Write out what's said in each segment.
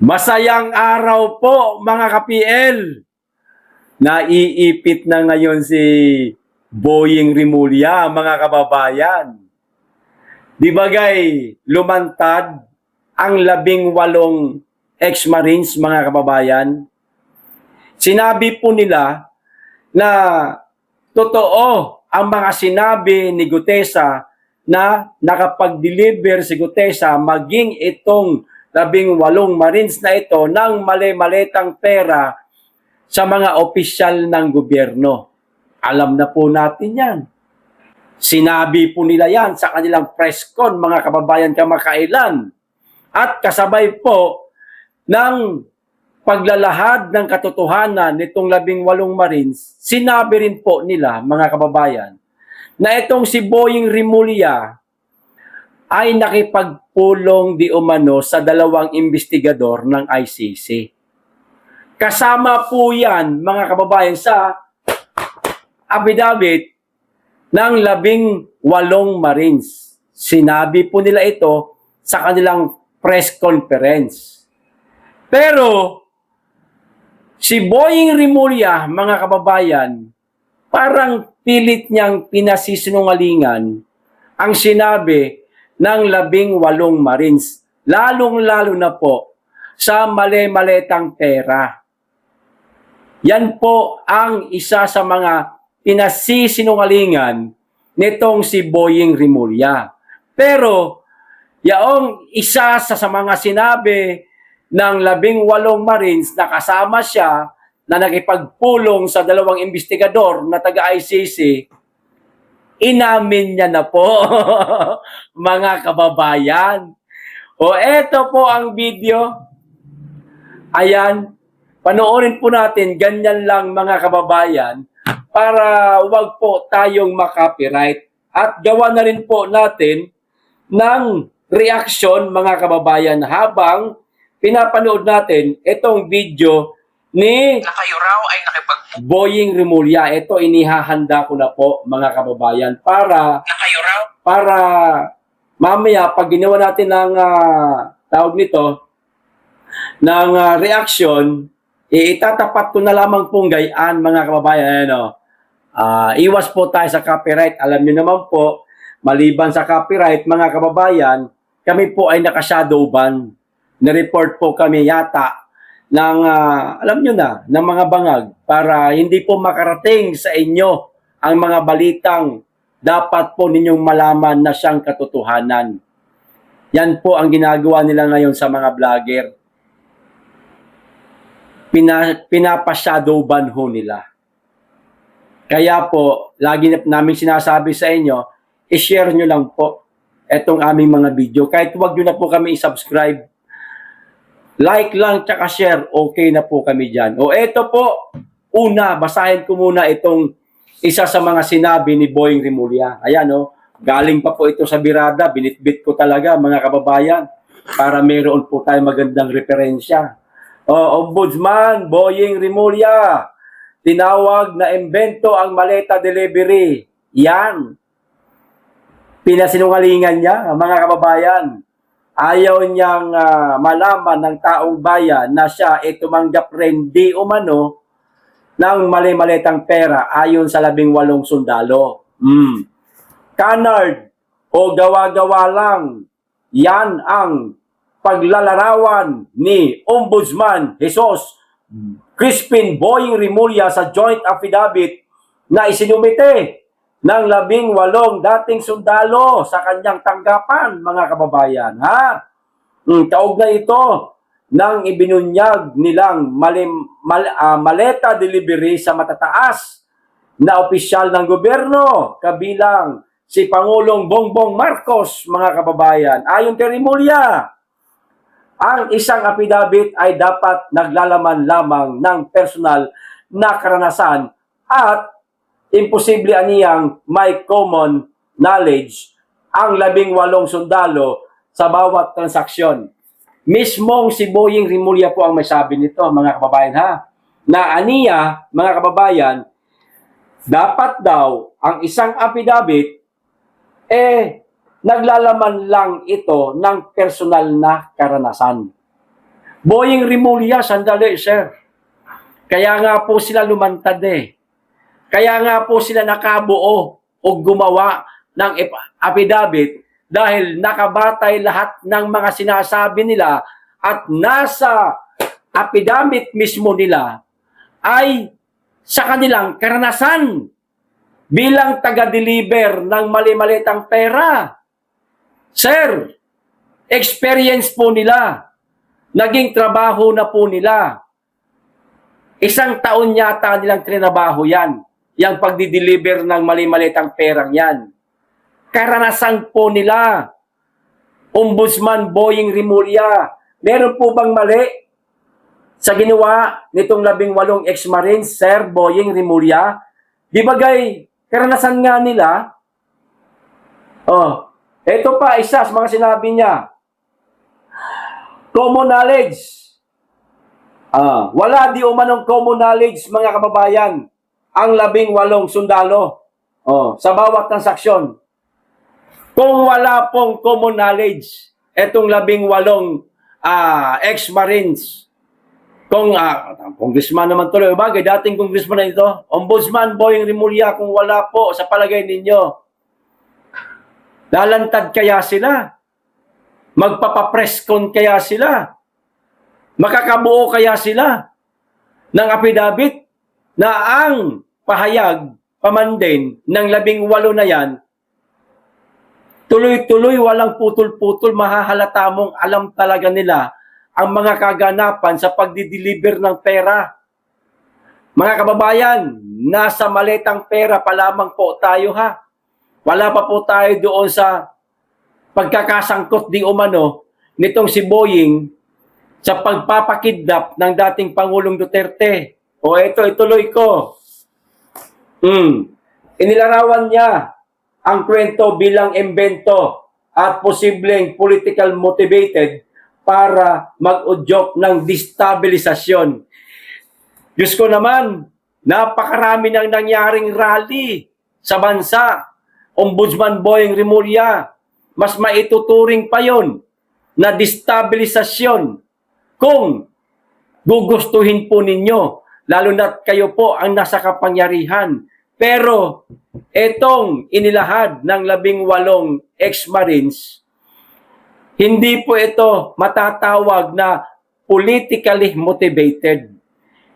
Masayang araw po mga ka-PL. Naiipit na ngayon si Boying Rimulya, mga kababayan. Di bagay lumantad ang 18 ex-Marines, mga kababayan. Sinabi po nila na totoo ang mga sinabi ni Gutesa na nakapag-deliver si Gutesa maging itong 18 Marines na ito ng mali-malitang pera sa mga opisyal ng gobyerno. Alam na po natin yan. Sinabi po nila yan sa kanilang press con, mga kababayan, kamakailan. At kasabay po ng paglalahad ng katotohanan nitong 18 Marines, sinabi rin po nila, mga kababayan, na itong si Boying Rimulya ay nakipagpulong di umano sa 2 investigador ng ICC. Kasama po yan, mga kababayan, sa affidavit ng 18 Marines. Sinabi po nila ito sa kanilang press conference. Pero si Boying Rimulya, mga kababayan, parang pilit niyang pinasisinungalingan ang sinabi ng 18 Marines, lalong-lalo na po sa mali-malitang pera. Yan po ang isa sa mga pinasisinungalingan nitong si Boying Rimulya. Pero yaong isa sa mga sinabi ng 18 Marines na kasama siya na nakipagpulong sa 2 investigador na taga-ICC, inamin niya na po, mga kababayan. O eto po ang video. Ayan, panoorin po natin, ganyan lang mga kababayan, para wag po tayong makopyright. At gawa na rin po natin ng reaksyon, mga kababayan, habang pinapanood natin itong video ni na kayo raw ay Boying Rimulya. Ito inihahanda ko na po, mga kababayan, para mamaya pag ginawa natin ng tawag nito ng reaction, itatapat ko na lamang pong gayaan, mga kababayan. Iwas po tayo sa copyright. Alam niyo naman po, maliban sa copyright, mga kababayan, kami po ay naka-shadow ban. Na-report po kami yata ng, alam nyo na, ng mga bangag para hindi po makarating sa inyo ang mga balitang dapat po ninyong malaman na siyang katotohanan. Yan po ang ginagawa nila ngayon sa mga vlogger. Pinapa-shadow ban ho nila. Kaya po, lagi namin sinasabi sa inyo, i-share nyo lang po itong aming mga video. Kahit huwag nyo na po kami i-subscribe. Like lang tsaka share, okay na po kami dyan. O eto po, una, basahin ko muna itong isa sa mga sinabi ni Boying Rimulya. Ayan galing pa po ito sa birada, binitbit ko talaga, mga kababayan, para meron po tayo magandang referensya. Ombudsman Boying Rimulya, tinawag na imbento ang maleta delivery. Yan. Pinasinungalingan niya, mga kababayan. Ayaw niyang malaman ng taong bayan na siya ay tumanggap rin di umano ng mali-malitang pera ayon sa 18 sundalo. Canard o gawa-gawa lang, yan ang paglalarawan ni Ombudsman Jesus Crispin Boying Rimulya sa joint affidavit na isinumite ng 18 dating sundalo sa kanyang tanggapan, mga kababayan. Kaugnay ito nang ibinunyag nilang maleta delivery sa matataas na opisyal ng gobyerno, kabilang si Pangulong Bongbong Marcos, mga kababayan. Ayon kay Rimulya, ang isang affidavit ay dapat naglalaman lamang ng personal na karanasan at imposible aniyang may common knowledge ang 18 sundalo sa bawat transaksyon. Mismong si Boying Rimulya po ang may sabi nito, mga kababayan, na aniya, mga kababayan, dapat daw ang isang affidavit naglalaman lang ito ng personal na karanasan. Boying Rimulya, sandali, sir. Kaya nga po sila lumantad eh. Kaya nga po sila nakabuo o gumawa ng affidavit dahil nakabatay lahat ng mga sinasabi nila at nasa affidavit mismo nila ay sa kanilang karanasan bilang taga-deliver ng mali-malitang pera. Sir, experience po nila. Naging trabaho na po nila. 1 taon yata nilang trinabaho yan. Yung pagdi-deliver ng mali-malitang perang yan. Karanasan po nila. Ombudsman Boying Rimulya, meron po bang mali sa ginawa nitong 18 ex-Marines, Sir Boying Rimulya? Di bagay, karanasan nga nila. Oh, ito pa isa sa mga sinabi niya. Common knowledge. Wala di umanong common knowledge, mga kababayan, ang 18 sundalo sa bawat transaksyon. Kung wala pong common knowledge, etong 18 ex-Marines, kung congressman naman tuloy, bagay, dating congressman na ito, Ombudsman Boying Rimulya, kung wala po sa palagay ninyo, lalantad kaya sila? Magpapapreskon kaya sila? Makakabuo kaya sila ng affidavit na ang pahayag, pamandin ng 18 na yan, tuloy-tuloy, walang putol-putol, mahahalata mong alam talaga nila ang mga kaganapan sa pagdi-deliver ng pera. Mga kababayan, nasa maletang pera pa lamang po tayo ha. Wala pa po tayo doon sa pagkakasangkot di umano nitong si Boying sa pagpapakidnap ng dating Pangulong Duterte. O ito, ituloy ko. Inilarawan niya ang kwento bilang imbento at posibleng political motivated para mag-udyok ng destabilisasyon. Diyos ko naman, napakarami nang nangyaring rally sa bansa. Ombudsman Boying Rimulya, mas maituturing pa yon na destabilisasyon kung gugustuhin po ninyo, lalo na kayo po ang nasa kapangyarihan. Pero etong inilahad ng 18 ex-Marines, hindi po ito matatawag na politically motivated.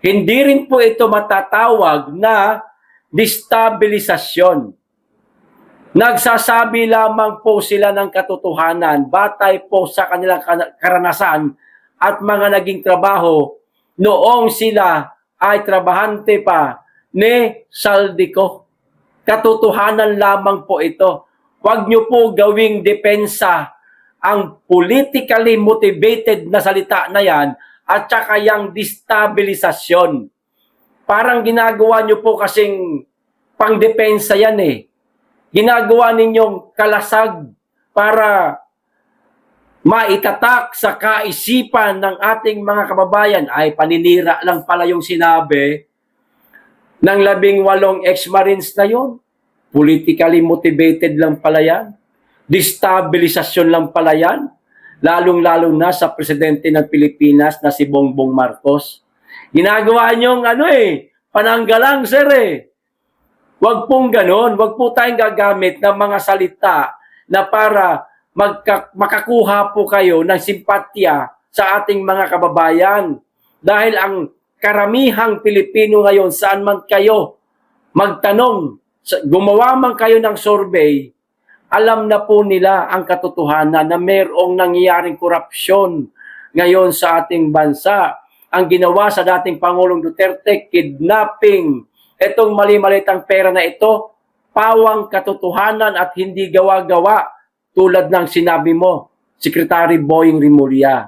Hindi rin po ito matatawag na destabilisasyon. Nagsasabi lamang po sila ng katotohanan batay po sa kanilang karanasan at mga naging trabaho noong sila ay trabahante pa ni Saldico. Katotohanan lamang po ito. Huwag niyo po gawing depensa ang politically motivated na salita na yan at saka yung destabilisasyon. Parang ginagawa niyo po kasing pangdepensa yan eh. Ginagawa ninyong kalasag para maitatak sa kaisipan ng ating mga kababayan. Ay, paninira lang pala yung sinabi ng 18 ex-Marines na yun. Politically motivated lang pala yan. Destabilisasyon lang pala yan. Lalong-lalo na sa presidente ng Pilipinas na si Bongbong Marcos. Ginagawa niyong pananggalang, sir eh. Huwag pong ganon. Huwag po tayong gagamit ng mga salita na para makakuha po kayo ng simpatya sa ating mga kababayan. Dahil ang karamihang Pilipino ngayon, saan man kayo magtanong, gumawa man kayo ng survey, alam na po nila ang katotohanan na mayroong nangyayaring korupsyon ngayon sa ating bansa. Ang ginawa sa dating Pangulong Duterte, kidnapping. Itong mali-malitang pera na ito, pawang katotohanan at hindi gawa-gawa tulad ng sinabi mo, Secretary Boying Rimulya.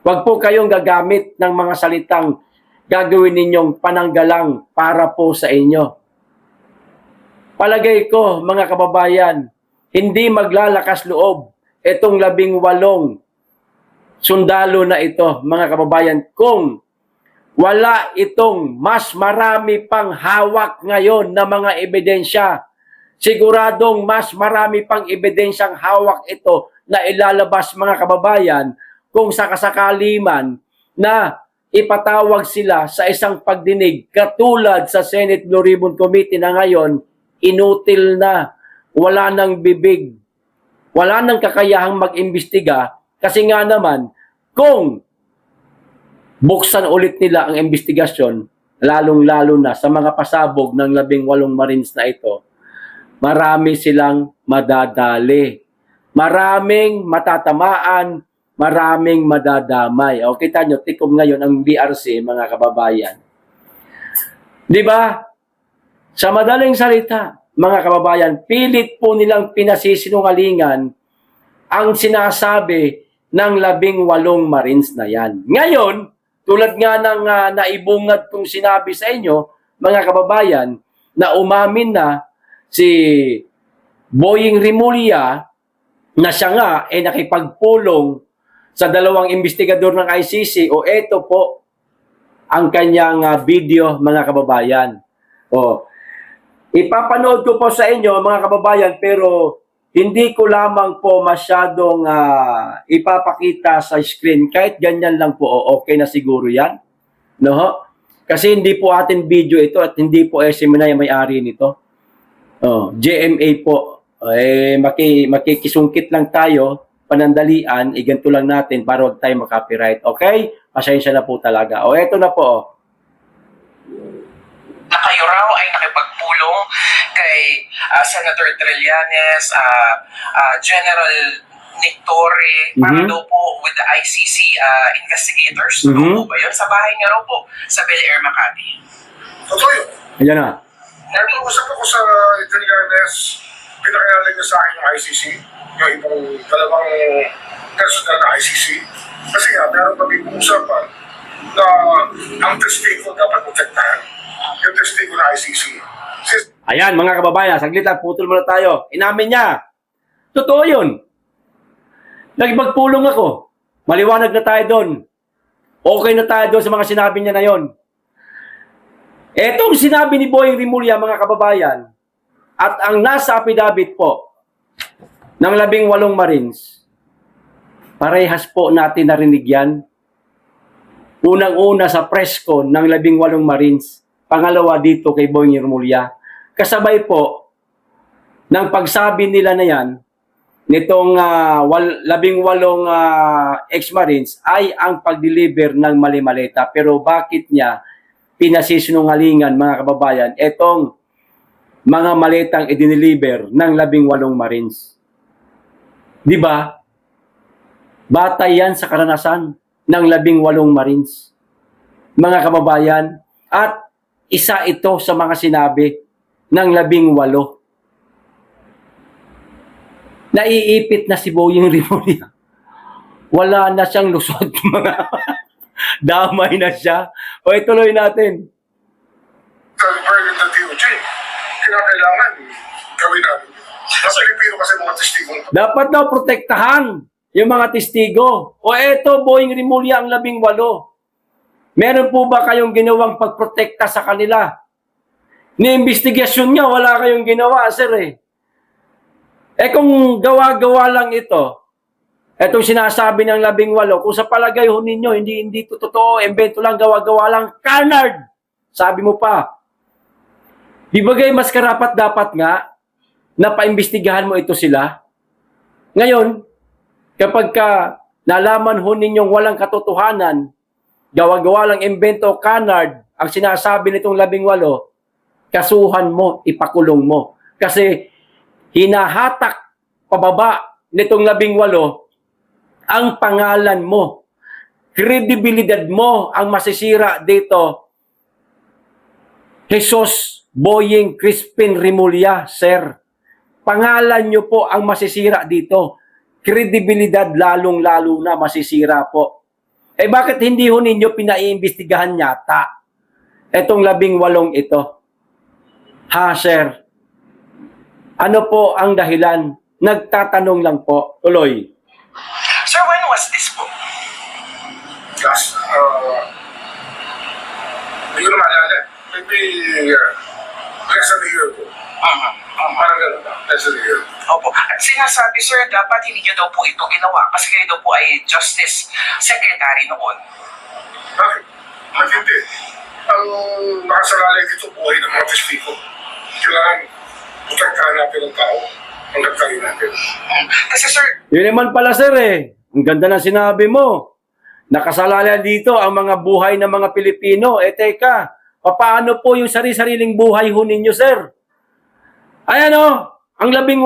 Huwag po kayong gagamit ng mga salitang gagawin ninyong pananggalang para po sa inyo. Palagay ko, mga kababayan, hindi maglalakas loob itong 18 sundalo na ito, mga kababayan, kung wala itong mas marami pang hawak ngayon na mga ebidensya. Siguradong mas marami pang ebidensyang hawak ito na ilalabas, mga kababayan, kung sakasakali man na ipatawag sila sa isang pagdinig katulad sa Senate Blue Ribbon Committee na ngayon, inutil na, wala nang bibig, wala nang kakayahang mag-imbestiga kasi nga naman, kung buksan ulit nila ang investigasyon, lalong-lalo na sa mga pasabog ng 18 Marines na ito, marami silang madadali. Maraming matatamaan, maraming madadamay. O kita nyo, tikom ngayon ang BRC, mga kababayan. Di ba? Sa madaling salita, mga kababayan, pilit po nilang pinasisinungalingan ang sinasabi ng 18 Marines na yan. Ngayon, tulad nga ng naibungad kong sinabi sa inyo, mga kababayan, na umamin na si Boying Rimulya na siya nga ay nakipagpulong sa dalawang investigador ng ICC o eto po ang kanyang video, mga kababayan. O, ipapanood ko po sa inyo, mga kababayan, pero hindi ko lamang po masyadong ipapakita sa screen. Kahit ganyan lang po, okay na siguro yan. No? Kasi hindi po atin video ito at hindi po SMNI may-ari nito. GMA po. Makikisungkit lang tayo, panandalian, ganito lang natin para wag tayo makopyright. Okay? Pasensya na po talaga. Eto na po. Na kayo raw ay nakipagpulong kay Senator Trillanes, General Nick Torre, para daw po with the ICC investigators. Po ba yun? Sa bahay niya raw po sa Bel Air, Makati. Totoo yun. Ayan na. Nag-uusap ako sa Trillanes, pinakilala niya sa akin yung ICC, yung ibang dalawang personal na ICC. Kasi nga, meron kami usapan na ang testigo dapat protektahan. Yung testigo na ICC. Ayan, mga kababayan, saglit lang, putol muna tayo. Inamin niya. Totoo yun. Nagpagpulong ako. Maliwanag na tayo doon. Okay na tayo doon sa mga sinabi niya na yon. Etong sinabi ni Boying Rimulya, mga kababayan, at ang nasa affidavit po ng 18 Marines, parehas po natin narinig yan. Unang-una sa press con ng 18 Marines, pangalawa dito kay Boying Rimulya. Kasabay po ng pagsabi nila na yan, nitong 18 ex-Marines ay ang pag-deliver ng mali-maleta. Pero bakit niya pinasisinungalingan, mga kababayan, etong mga maletang i-deliver ng 18 Marines? Di ba? Batay yan sa karanasan ng 18 Marines, mga kababayan. At isa ito sa mga sinabi ng 18. Naiipit na si Boying Rimulya. Wala na siyang lusot, mga damay na siya. Ituloy natin. Sa requirement ng DOJ, kinakailangan gawin namin. Sa Pilipino kasi mga testigo. Dapat daw protektahan yung mga testigo. Eto, Boying Rimulya ang 18. Meron po ba kayong ginawang pagprotekta sa kanila? Ni-investigasyon niya, wala kayong ginawa, sir . Kung gawa-gawa lang ito, etong sinasabi ng 18, kung sa palagay ho ninyo, hindi ito totoo, invento lang, gawa-gawa lang, canard! Sabi mo pa. Di bagay mas karapat dapat nga na paimbestigahan mo ito sila? Ngayon, kapag nalaman ho ninyong walang katotohanan, gawa-gawa lang, invento, canard, ang sinasabi nitong 18, kasuhan mo, ipakulong mo. Kasi hinahatak pababa nitong 18 ang pangalan mo. Kredibilidad mo ang masisira dito. Jesus Boying Crispin Rimulya, sir. Pangalan nyo po ang masisira dito. Kredibilidad lalong-lalo na masisira po. Bakit hindi ho ninyo pinaiimbestigahan yata etong 18 ito? Ha, sir? Ano po ang dahilan? Nagtatanong lang po. Tuloy. Sir, when was this po? Last, hindi ko na maalala. Maybe less than a year ago. Parang gano'n ba? Less than a year. Opo. At sinasabi, sir, dapat hindi nyo daw po ito ginawa kasi kayo daw po ay Justice Secretary noon. Bakit? At hindi. Ang nakasalalay dito, buhay ng mga testigo. Kailangan protektahan natin ang tao hanggang kaya natin. Kasi sir, Yun naman pala sir eh. Ang ganda ng sinabi mo. Nakasalala dito ang mga buhay ng mga Pilipino. Teka, paano po yung sari-sariling buhay ho ninyo sir? Ayan o, ang 18.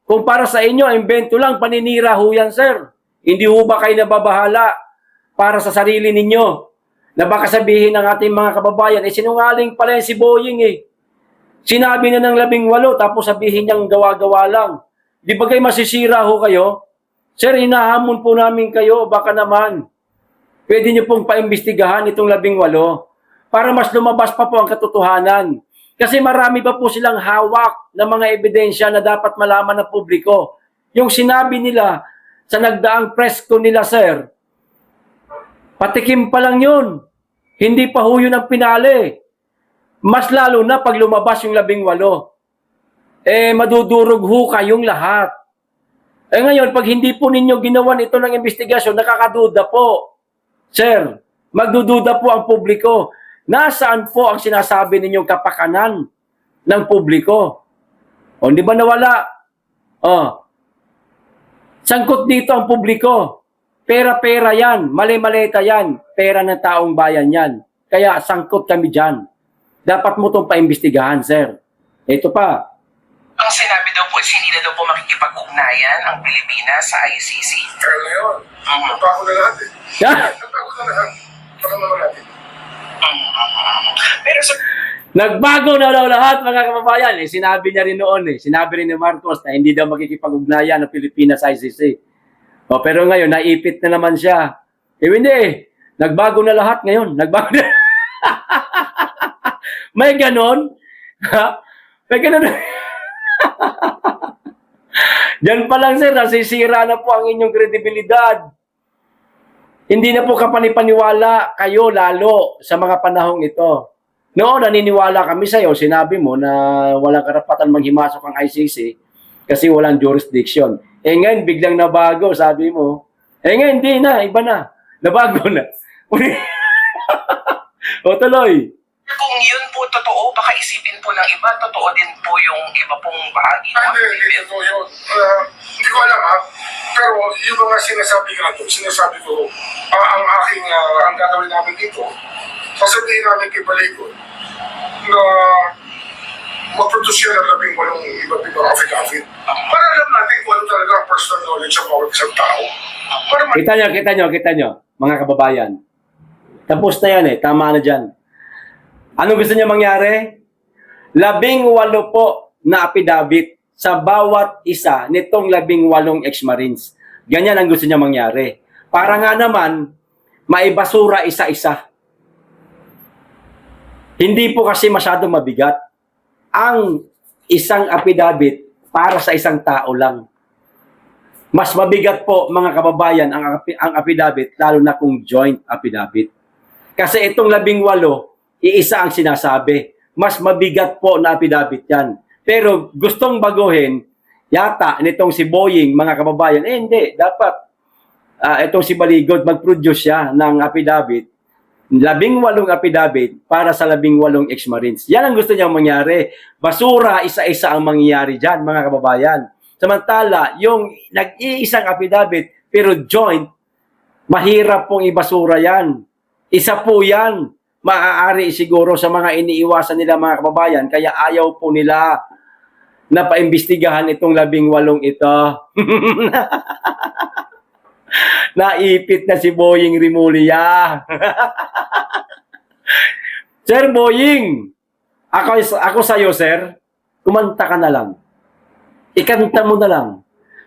Kung para sa inyo, invento lang, paninira ho yan sir. Hindi ho ba kayo nababahala para sa sarili ninyo? Na baka sabihin ng ating mga kababayan, sinungaling pala yan si Boying eh. Sinabi na ng 18, tapos sabihin niyang gawa-gawa lang. Di ba kayo masisira ho kayo? Sir, hinahamon po namin kayo, baka naman. Pwede niyo pong paimbestigahan itong 18 para mas lumabas pa po ang katotohanan. Kasi marami pa po silang hawak ng mga ebidensya na dapat malaman ng publiko. Yung sinabi nila sa nagdaang press ko nila, sir, patikim pa lang yun. Hindi pa ho yun ang pinali. Mas lalo na pag lumabas yung 18. Madudurog ho kayong lahat. Ngayon, pag hindi po ninyo ginawan ito ng investigasyon, nakakaduda po. Sir, magdududa po ang publiko. Nasaan po ang sinasabi ninyong kapakanan ng publiko? O, di ba nawala? Sangkot dito ang publiko. Pera-pera yan. Mali-maleta yan. Pera ng taong bayan yan. Kaya sangkot kami dyan. Dapat mo itong paimbestigahan, sir. Ito pa. ang sinabi daw po, hindi na daw po makikipag-ugnayan ang Pilipinas sa ICC. Kaya na yun. Mhm. Nagbago na lahat eh. Yeah. Nagbago na lahat. Para naman natin. Pero sa Nagbago na daw lahat, mga kababayan. Sinabi niya rin noon. Sinabi rin ni Marcos na hindi daw makikipag-ugnayan ng Pilipinas sa ICC. Pero ngayon, naipit na naman siya. Hindi. Nagbago na lahat ngayon. Nagbago na. May ganon? May ganon. Diyan pa lang sir, nasisira na po ang inyong kredibilidad. Hindi na po kapanipaniwala kayo lalo sa mga panahong ito. Noon, naniniwala kami sa iyo, sinabi mo na walang karapatan maghimasok ang ICC kasi walang jurisdiction. Ngayon, biglang nabago, sabi mo. Ngayon, hindi na, iba na. Nabago na. O tuloy. kung yun po totoo, baka isipin po ng iba, totoo din po yung iba pong bahagi ng Hindi, hindi Pilipinas. totoo yun. Hindi ko alam ha. Pero yung mga sinasabi nga doon, sinasabi ko, ang aking, ang gagawin namin dito, sasabihin namin kay Balagon na mag-produce yan ng 18 iba't ibang affidavit. Para alam natin kung ano talaga ang personal knowledge ng bawat isang tao. Para Kita nyo, mga kababayan. Tapos na yan tama na dyan. Ano gusto niya mangyari? 18 po na affidavit sa bawat isa nitong 18 ex-marines. Ganyan ang gusto niya mangyari. Para nga naman, maibasura isa-isa. Hindi po kasi masyadong mabigat. Ang isang affidavit para sa isang tao lang. Mas mabigat po, mga kababayan, ang affidavit, lalo na kung joint affidavit. Kasi itong 18, iisa ang sinasabi. Mas mabigat po na affidavit yan. Pero gustong baguhin, yata, nitong si Boying, mga kababayan, hindi, dapat itong si Baligod, mag-produce siya ng affidavit, 18 affidavit para sa 18 ex-marines. Yan ang gusto niya mangyari. Basura, isa-isa ang mangyayari dyan, mga kababayan. Samantala, yung nag-iisang affidavit, pero joint, mahirap pong ibasura yan. Isa po yan. Maaari siguro sa mga iniiwasan nila, mga kababayan, kaya ayaw po nila na paimbestigahan itong 18 ito. Naipit na si Boying Rimulya. Sir Boying, ako sa'yo, sir, kumanta ka na lang. Ikanta mo na lang.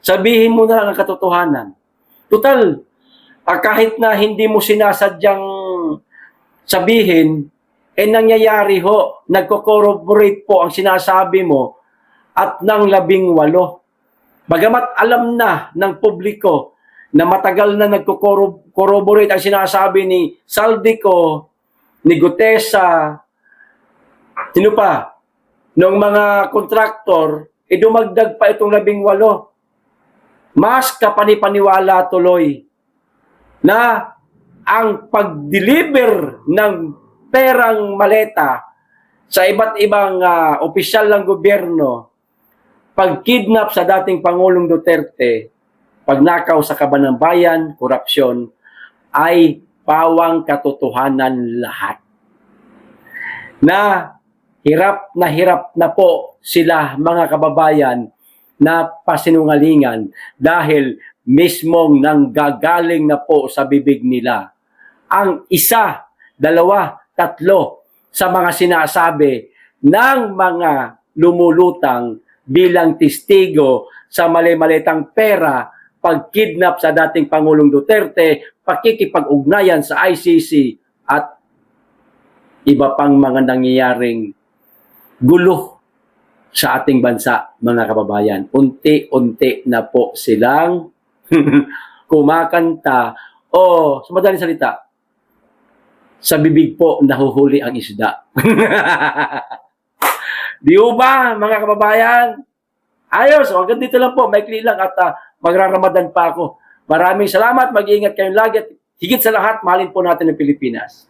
Sabihin mo na lang ang katotohanan. Total, kahit na hindi mo sinasadyang sabihin, nangyayari ho, nagko-corroborate po ang sinasabi mo at ng 18. Bagamat alam na ng publiko na matagal na nagko-corroborate ang sinasabi ni Saldico, ni Gutesa, sino pa, ng mga kontraktor, dumagdag pa itong 18. Mas kapanipaniwala tuloy na ang pag-deliver ng perang maleta sa iba't ibang opisyal ng gobyerno, pag-kidnap sa dating Pangulong Duterte, pagnakaw sa kaban ng bayan, korupsyon, ay pawang katotohanan lahat. Na hirap na po sila mga kababayan na pasinungalingan dahil mismong nanggagaling na po sa bibig nila ang isa, dalawa, tatlo sa mga sinasabi ng mga lumulutang bilang testigo sa mali-malitang pera, pagkidnap sa dating Pangulong Duterte, pakikipag-ugnayan sa ICC at iba pang mga nangyayaring gulo sa ating bansa, mga kababayan. Unti-unti na po silang kumakanta o, sa madaling salita, sa bibig po nahuhuli ang isda. Di ba, mga kababayan? Ayos, hanggang dito lang po, maikli lang at magraramadan pa ako. Maraming salamat, mag-iingat kayong lagi at higit sa lahat, mahalin po natin ang Pilipinas.